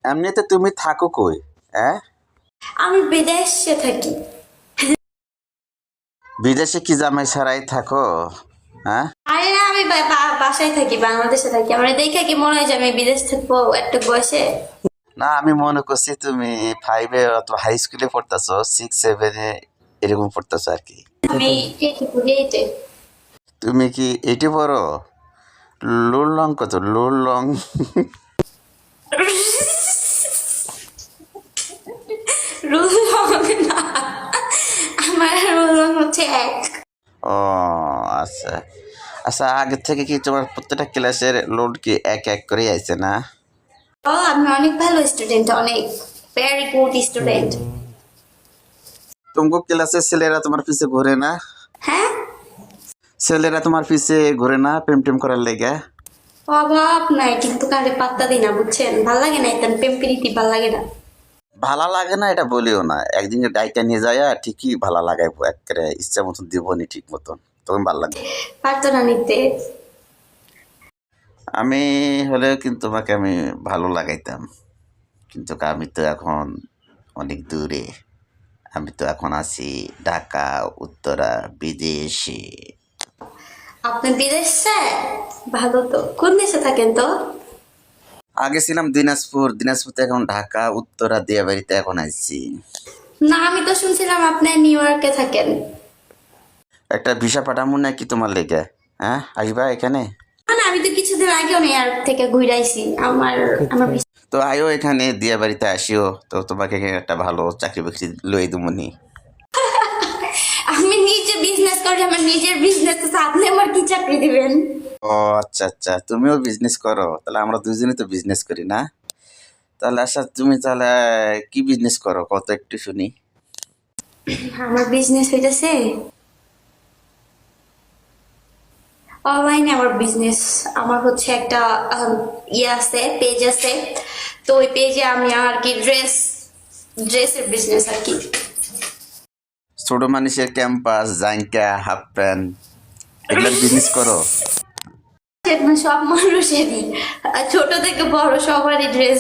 এমনিতে তুমি থাকো কই? হ্যাঁ, আমি বিদেশে থাকি। বিদেশে কি জামাই ছাড়াই থাকো? হ্যাঁ, আরে না, আমি বাসায় থাকি, বাংলাদেশে থাকি। আমার দেখে কি মনে হয় যে আমি বিদেশ থাকবো একটা বয়সে? না আমি মনে করছি তুমি 5-এ অথবা হাই স্কুলে পড়তেছো, 6-7-এ এরকম পড়তেছো আর কি। আমি এইটে পড়ি, এইটে। তুমি কি এটি পড়ো? লোল লং কত? লোল লং রুল না, আমার রুল হচ্ছে এক। ও আচ্ছা আচ্ছা, আগে থেকে কি তোমার প্রত্যেকটা ক্লাসের লোড কি এক এক করে আইছে না? ও, আমি অনেক ভালো স্টুডেন্ট, অনেক ভেরি গুড স্টুডেন্ট। তোমাকে ক্লাসের ছেলেরা তোমার পিছে ঘুরে না? হ্যাঁ, ছেলেরা তোমার পিছে ঘুরে না প্রেম টেম করার লেগে? অভাব নাই, কিন্তু কারে পাত্তা দিই না, বুঝছেন? ভাল লাগে না, এটা প্রেম প্রীতি ভাল লাগে না। ভালা লাগে না এটা বলিও না, একদিন ডাইকা নিয়ে যায় ঠিকই ভালা লাগাইবো, একেবারে ইচ্ছা মতন দিবনি ঠিক মতন, তখন ভাল লাগবে। পারতো না নিতে। আমি হলেও কিন্তু তোমাকে আমি ভালো লাগাইতাম, কিন্তু আমি তো এখন অনেক দূরে। আমি তো এখন আছি ঢাকা, উত্তরা, বিদেশে। আপনি বিদেশে? ভালো তো। কোন দেশে থাকেন তো? আগে ছিলাম দিনাজপুর, দিনাজপুর থেকে এখন ঢাকা, উত্তরা, দিয়াবাড়িতে এখন আসছি। না, আমি তো শুনছিলাম আপনি নিউ ইয়র্কে থাকেন। একটা ভিসা পাঠামো নাকি তোমার লেগে? হ্যাঁ, আসবা এখানে? না, আমি তো কিছুদিন আগেও নিউ ইয়র্ক থেকে ঘুরে আইছি। আমার আমার তো আইও এখানে, দিয়াবাড়িতে আসিও, তো তোমাকে এখানে একটা ভালো চাকরি বাকরি লই দুমনি। আমি নিজে বিজনেস করি, আমার নিজের বিজনেস আছে, আপনি আমার কি চাকরি দিবেন? ও আচ্ছা আচ্ছা, তুমিও বিজনেস করো, তাহলে আমরা দুজনেই তো বিজনেস করি না? তাহলে আচ্ছা, তুমি তাহলে কি বিজনেস করো কত একটু শুনি। আমার বিজনেস হইতেছে অনলাইনে। আমার বিজনেস, আমার হচ্ছে একটা ইয়ে আছে, পেজ আছে। তো ওই পেজে আমি আর কি ড্রেসের বিজনেস আর কি। ছোট মানুষের ক্যাম্পাস, জাঙ্কা, হাফ প্যান্ট, এগুলার বিজনেস করো? সব মানুষেরই, ছোট থেকে বড় সবারই ড্রেস